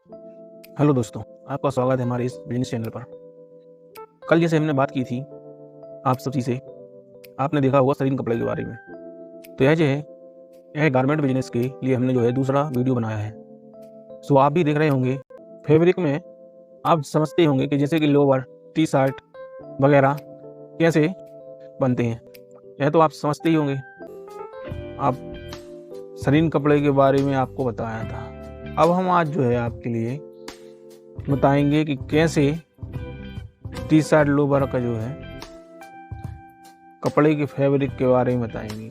Hello दोस्तों, आपका स्वागत है हमारे इस बिजनेस चैनल पर। कल जैसे हमने बात की थी आप सभी से, आपने देखा होगा सरीन कपड़े के बारे में। तो यह जो है, यह गारमेंट बिजनेस के लिए हमने जो है दूसरा वीडियो बनाया है। सो आप भी देख रहे होंगे। फैब्रिक में आप समझते होंगे कि जैसे कि लोवर, टी शर्ट वगैरह कैसे बनते हैं, यह तो आप समझते ही होंगे। आप सरीन कपड़े के बारे में आपको बताया था। अब हम आज जो है आपके लिए बताएंगे कि कैसे टी शर्ट लोवर का जो है कपड़े के फैब्रिक के बारे में बताएंगे।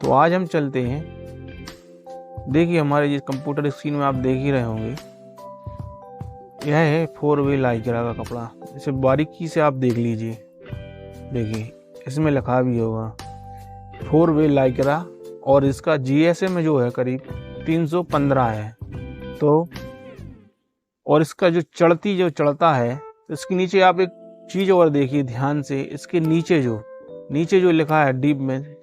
तो आज हम चलते हैं। देखिए हमारे जिस कंप्यूटर स्क्रीन में आप देख ही रहे होंगे, यह है 4-वे लाइक्रा का कपड़ा। इसे बारीकी से आप देख लीजिए। देखिए इसमें लिखा भी होगा 4-वे लाइक्रा, और इसका GSM जो है करीब 315 है। तो और इसका जो चढ़ता है, तो इसके नीचे आप एक चीज़ और देखिए ध्यान से। इसके नीचे जो लिखा है डीप में,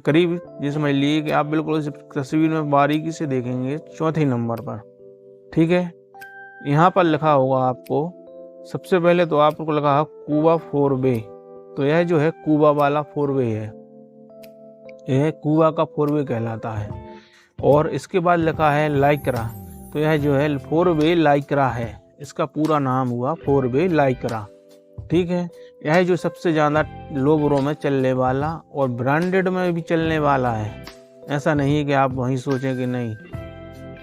करीब ये समझ लीजिए कि आप बिल्कुल इस तस्वीर में बारीकी से देखेंगे 4थे नंबर पर, ठीक है। यहाँ पर लिखा होगा आपको, सबसे पहले तो आपको लिखा है कूबा 4-वे। तो यह जो है कूबा वाला 4-वे है, यह कूबा का 4-वे कहलाता है। और इसके बाद लिखा है लाइक्रा, तो यह जो है 4-वे लाइक्रा है। इसका पूरा नाम हुआ 4-वे लाइक्रा, ठीक है। यह जो सबसे ज़्यादा लोवरों में चलने वाला और ब्रांडेड में भी चलने वाला है। ऐसा नहीं है कि आप वहीं सोचें कि नहीं,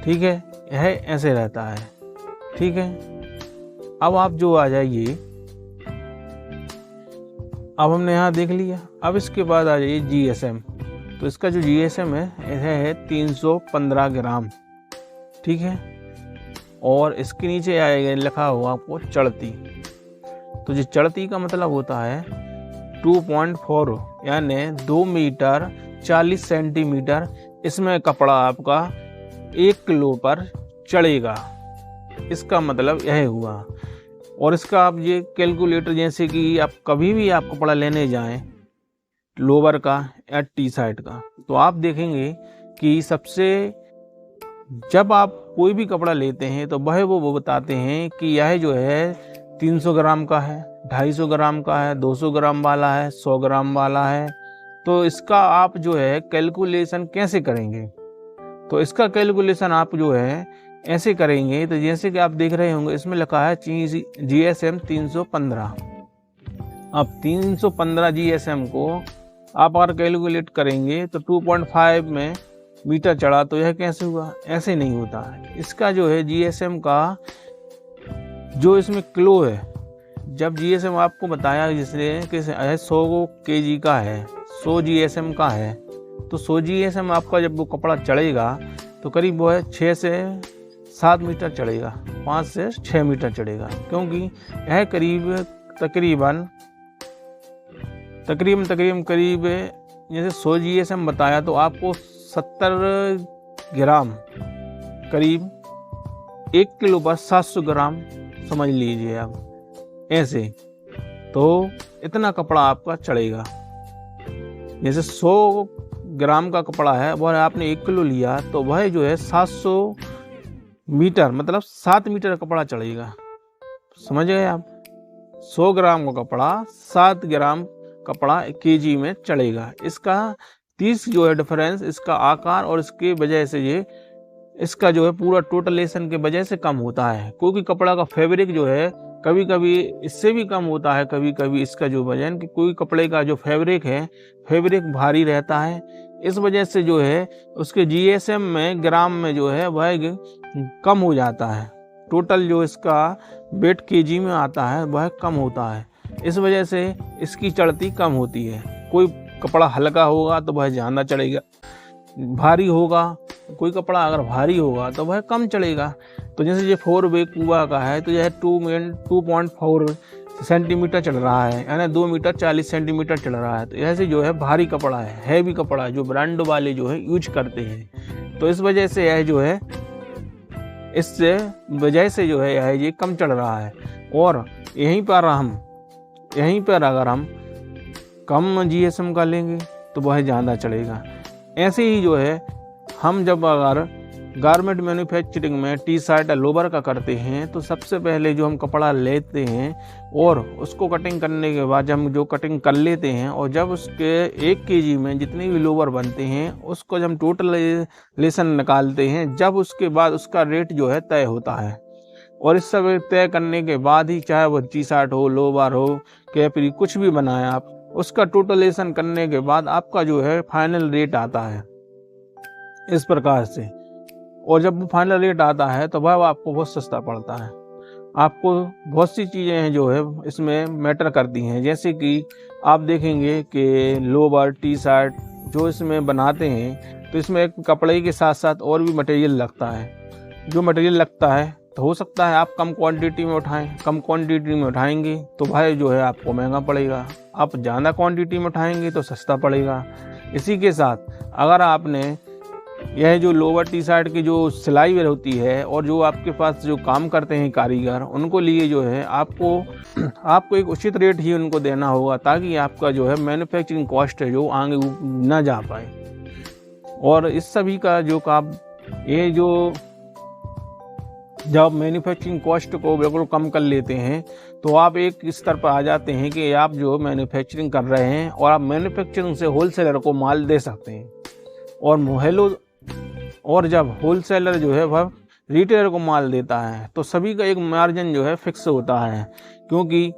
ठीक है। यह ऐसे रहता है, ठीक है। अब आप जो आ जाइए, अब हमने यहाँ देख लिया। अब इसके बाद आ जाइए GSM। तो इसका जो GSM है यह है 315 ग्राम, ठीक है। और इसके नीचे आएगा लिखा हुआ आपको चढ़ती। तो जो चढ़ती का मतलब होता है 2.4, यानी 2 मीटर 40 सेंटीमीटर इसमें कपड़ा आपका 1 किलो पर चढ़ेगा। इसका मतलब यह हुआ। और इसका आप ये कैलकुलेटर, जैसे कि आप कभी भी आप कपड़ा लेने जाएं लोवर का या टी शर्ट का, तो आप देखेंगे कि जब आप कोई भी कपड़ा लेते हैं तो वो बताते हैं कि यह जो है 300 ग्राम का है, 250 ग्राम का है, 200 ग्राम वाला है, 100 ग्राम वाला है। तो इसका आप जो है कैलकुलेशन कैसे करेंगे? तो इसका कैलकुलेशन आप जो है ऐसे करेंगे। तो जैसे कि आप देख रहे होंगे, इसमें लिखा है GSM 315। अब 315 GSM को आप अगर कैलकुलेट करेंगे तो 2.5 में मीटर चढ़ा, तो यह कैसे हुआ? ऐसे नहीं होता है। इसका जो है GSM का जो इसमें किलो है, जब GSM आपको बताया जिसने कि 100 kg का है, 100 GSM का है, तो 100 GSM आपका जब वो कपड़ा चढ़ेगा तो करीब वो है 6 से 7 मीटर चढ़ेगा, 5 से 6 मीटर चढ़ेगा। क्योंकि यह करीब तकरीबन जैसे 100 GSM बताया, तो आपको 70 ग्राम करीब 1 किलो पर 700 ग्राम समझ लीजिए आप ऐसे। तो इतना कपड़ा आपका चढ़ेगा। जैसे 100 ग्राम का कपड़ा है, वह आपने 1 किलो लिया, तो वह जो है 700 मीटर मतलब 7 मीटर कपड़ा चढ़ेगा। समझ गए आप? 100 ग्राम का कपड़ा 7 ग्राम कपड़ा केजी में चढ़ेगा। इसका 30 जो है डिफरेंस, इसका आकार और इसके वजह से ये इसका जो है पूरा टोटलेशन के वजह से कम होता है। क्योंकि कपड़ा का फैब्रिक जो है कभी कभी इससे भी कम होता है, कभी कभी इसका जो वजन, कि कोई कपड़े का जो फैब्रिक भारी रहता है। इस वजह से जो है उसके GSM में ग्राम में जो है वह कम हो जाता है। टोटल जो इसका वेट केजी में आता है वह कम होता है। इस वजह से इसकी चढ़ती कम होती है। कोई कपड़ा हल्का होगा तो वह ज़्यादा चढ़ेगा, भारी होगा कोई कपड़ा अगर भारी होगा तो वह कम चढ़ेगा। तो जैसे ये 4-वे कूबा का है, तो यह 2.4 सेंटीमीटर चढ़ रहा है, यानी 2 मीटर 40 सेंटीमीटर चढ़ रहा है। तो ऐसे जो है भारी कपड़ा है, हैवी कपड़ा, जो ब्रांड वाले जो है यूज करते हैं। तो इस वजह से यह जो है जो है यह कम चढ़ रहा है। और यहीं पर अगर हम कम GSM का लेंगे तो वह ज़्यादा चढ़ेगा। ऐसे ही जो है हम जब अगर गारमेंट मैन्युफैक्चरिंग में टी शर्ट या लोवर का करते हैं तो सबसे पहले जो हम कपड़ा लेते हैं और उसको कटिंग करने के बाद जब हम जो कटिंग कर लेते हैं और जब उसके 1 kg में जितने भी लोवर बनते हैं उसको जब हम टोटलेशन निकालते हैं, जब उसके बाद उसका रेट जो है तय होता है। और इस सब तय करने के बाद ही चाहे वो टी शर्ट हो, लोवर हो, कैपरी, कुछ भी बनाए आप, उसका टोटलेशन करने के बाद आपका जो है फाइनल रेट आता है इस प्रकार से। और जब वो फाइनल रेट आता है तो वह आपको बहुत सस्ता पड़ता है। आपको बहुत सी चीज़ें हैं जो है इसमें मैटर करती हैं, जैसे कि आप देखेंगे कि लोवर, टी शर्ट जो इसमें बनाते हैं तो इसमें एक कपड़े के साथ साथ और भी मटेरियल लगता है। जो मटेरियल लगता है तो हो सकता है आप कम क्वांटिटी में उठाएं, कम क्वांटिटी में उठाएंगे तो भाई जो है आपको महंगा पड़ेगा, आप ज़्यादा क्वांटिटी में उठाएंगे तो सस्ता पड़ेगा। इसी के साथ अगर आपने यह जो लोवर टी शर्ट की जो सिलाई होती है और जो आपके पास जो काम करते हैं कारीगर, उनको लिए जो है आपको एक उचित रेट ही उनको देना होगा, ताकि आपका जो है मैन्युफैक्चरिंग कॉस्ट है जो आगे ना जा पाए। और इस सभी का जो काम ये जो जब मैन्युफैक्चरिंग कॉस्ट को बिल्कुल कम कर लेते हैं तो आप एक स्तर पर आ जाते हैं कि आप जो मैन्युफैक्चरिंग कर रहे हैं और आप मैन्युफैक्चरिंग से होलसेलर को माल दे सकते हैं। और जब होलसेलर जो है वह रिटेलर को माल देता है तो सभी का एक मार्जिन जो है फिक्स होता है, क्योंकि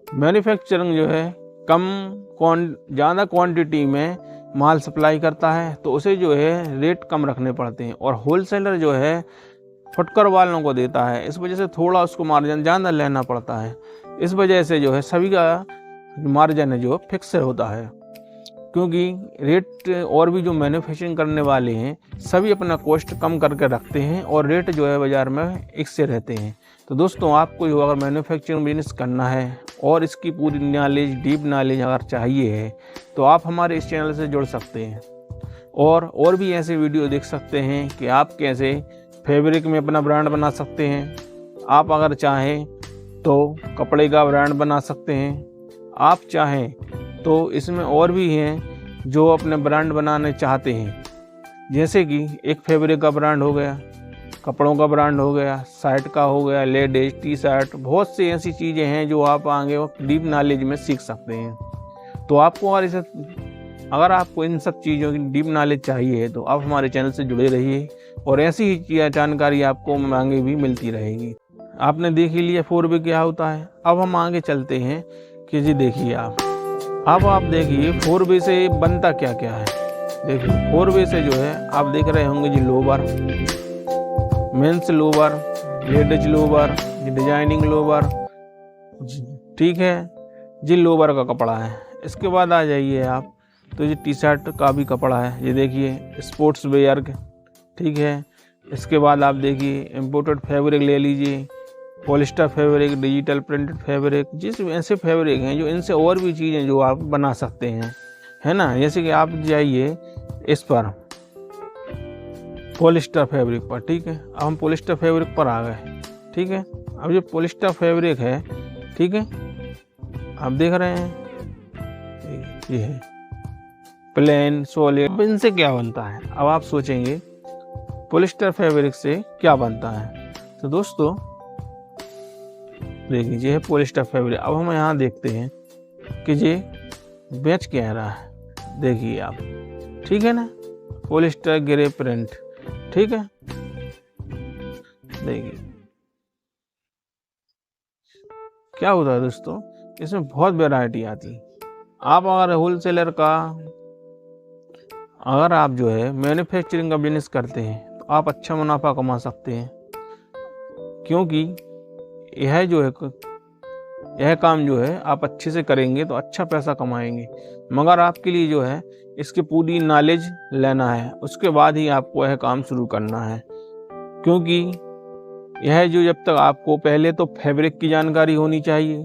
मैन्युफैक्चरिंग जो है ज़्यादा क्वांटिटी में माल सप्लाई करता है तो उसे जो है रेट कम रखने पड़ते हैं, और होलसेलर जो है फुटकर वालों को देता है, इस वजह से थोड़ा उसको मार्जिन ज़्यादा लेना पड़ता है। इस वजह से जो है सभी का मार्जिन है जो फिक्स होता है, क्योंकि रेट और भी जो मैन्युफैक्चरिंग करने वाले हैं सभी अपना कॉस्ट कम करके रखते हैं और रेट जो है बाज़ार में एक से रहते हैं। तो दोस्तों, आपको जो अगर मैन्युफैक्चरिंग बिजनेस करना है और इसकी पूरी नॉलेज, डीप नॉलेज अगर चाहिए है तो आप हमारे इस चैनल से जुड़ सकते हैं और भी ऐसे वीडियो देख सकते हैं कि आप कैसे फैब्रिक में अपना ब्रांड बना सकते हैं। आप अगर चाहें तो कपड़े का ब्रांड बना सकते हैं, आप चाहें तो इसमें और भी हैं जो अपने ब्रांड बनाने चाहते हैं, जैसे कि एक फैब्रिक का ब्रांड हो गया, कपड़ों का ब्रांड हो गया, शर्ट का हो गया, लेडीज टी शर्ट, बहुत सी ऐसी चीज़ें हैं जो आप आगे डीप नॉलेज में सीख सकते हैं। तो आपको अगर आपको इन सब चीज़ों की डीप नॉलेज चाहिए तो आप हमारे चैनल से जुड़े रहिए और ऐसी ही जानकारी आपको आगे भी मिलती रहेगी। आपने देख ही लिया 4वे क्या होता है। अब हम आगे चलते हैं कि जी देखिए आप देखिए 4वे से बनता क्या क्या है। देखिए 4वे से जो है आप देख रहे होंगे जी lower, men's lower, ladies lower, designing lower, ठीक है जी, लोवर का कपड़ा है। इसके बाद आ जाइए आप तो ये टी शर्ट का भी कपड़ा है, ये देखिए स्पोर्ट्स वेयर, ठीक है। इसके बाद आप देखिए इम्पोर्टेड फैब्रिक ले लीजिए, polyester fabric, digital printed fabric, जिस ऐसे फैब्रिक हैं जो इनसे और भी चीज़ें जो आप बना सकते हैं, है ना। जैसे कि आप जाइए इस पर पॉलिस्टर फैब्रिक पर, ठीक है। अब हम पॉलिस्टर फैब्रिक पर आ गए, ठीक है। अब ये पॉलिस्टर फैब्रिक है, ठीक है, आप देख रहे हैं ये है प्लेन, सॉलिड। अब इनसे क्या बनता है, अब आप सोचेंगे पॉलिस्टर फैब्रिक से क्या बनता है। तो दोस्तों देखिए ये है पॉलिस्टर फैब्रिक। अब हम यहाँ देखते हैं कि ये बेच क्या रहा है, देखिए आप, ठीक है ना, पॉलिस्टर ग्रे प्रिंट, ठीक है। देखिए क्या होता है दोस्तों, इसमें बहुत वैरायटी आती है। आप अगर होलसेलर का अगर आप जो है मैन्युफैक्चरिंग का बिजनेस करते हैं तो आप अच्छा मुनाफा कमा सकते हैं, क्योंकि यह काम जो है आप अच्छे से करेंगे तो अच्छा पैसा कमाएंगे। मगर आपके लिए जो है इसकी पूरी नॉलेज लेना है, उसके बाद ही आपको यह काम शुरू करना है। क्योंकि यह जो जब तक आपको पहले तो फैब्रिक की जानकारी होनी चाहिए,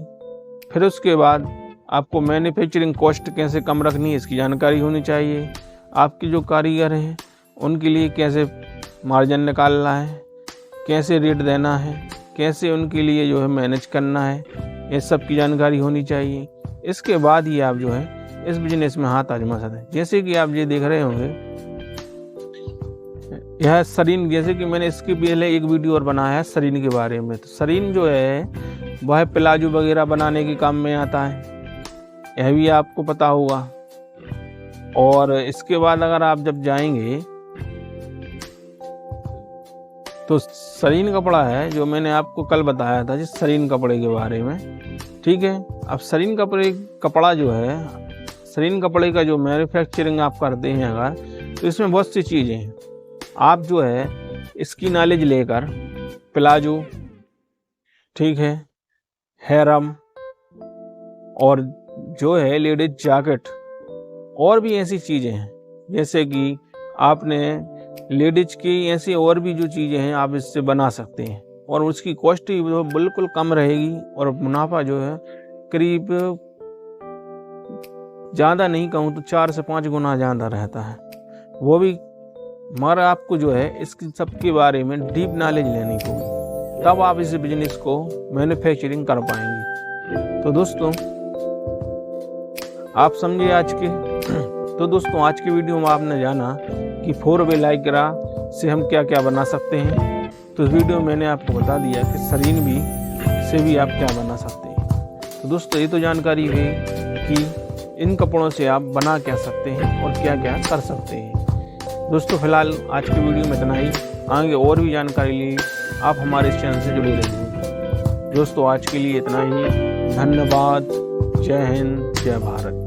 फिर उसके बाद आपको मैन्युफैक्चरिंग कॉस्ट कैसे कम रखनी है इसकी जानकारी होनी चाहिए। आपके जो कारीगर हैं उनके लिए कैसे मार्जिन निकालना है, कैसे रेट देना है, कैसे उनके लिए जो है मैनेज करना है, ये सब की जानकारी होनी चाहिए। इसके बाद ही आप जो है इस बिजनेस में हाथ आजमा सकते हैं। जैसे कि आप ये देख रहे होंगे यह सरीन, जैसे कि मैंने इसके पहले एक वीडियो और बनाया है सरीन के बारे में। तो सरीन जो है वह प्लाजो वगैरह बनाने के काम में आता है, यह भी आपको पता होगा। और इसके बाद अगर आप जब जाएंगे तो सरीन कपड़ा है जो मैंने आपको कल बताया था जिस सरीन कपड़े के बारे में, ठीक है। अब सरीन कपड़ा जो है, सरीन कपड़े का जो मैन्युफैक्चरिंग आप करते हैं अगर, तो इसमें बहुत सी चीज़ें हैं। आप जो है इसकी नॉलेज लेकर प्लाजो, ठीक है, हैरम और जो है लेडीज जैकेट और भी ऐसी चीज़ें हैं, जैसे कि आपने लेडीज की ऐसी और भी जो चीज़ें हैं आप इससे बना सकते हैं। और उसकी कॉस्ट भी बिल्कुल कम रहेगी और मुनाफा जो है करीब, ज़्यादा नहीं कहूँ तो 4 से 5 गुना ज़्यादा रहता है वो भी। मगर आपको जो है इसकी सब के बारे में डीप नॉलेज लेनी होगी, तब आप इस बिजनेस को मैन्युफैक्चरिंग कर पाएंगे। तो दोस्तों आप समझे आज के तो दोस्तों आज की वीडियो में आपने जाना कि 4-वे लाइक्रा से हम क्या क्या बना सकते हैं। तो इस वीडियो में मैंने आपको बता दिया कि सरीन भी से भी आप क्या बना सकते हैं। तो दोस्तों ये तो जानकारी हुई कि इन कपड़ों से आप बना क्या सकते हैं और क्या क्या कर सकते हैं। दोस्तों फिलहाल आज की वीडियो में इतना ही, आगे और भी जानकारी लिए आप हमारे इस चैनल से जुड़े रहिए। दोस्तों आज के लिए इतना ही, धन्यवाद, जय हिंद, जय भारत।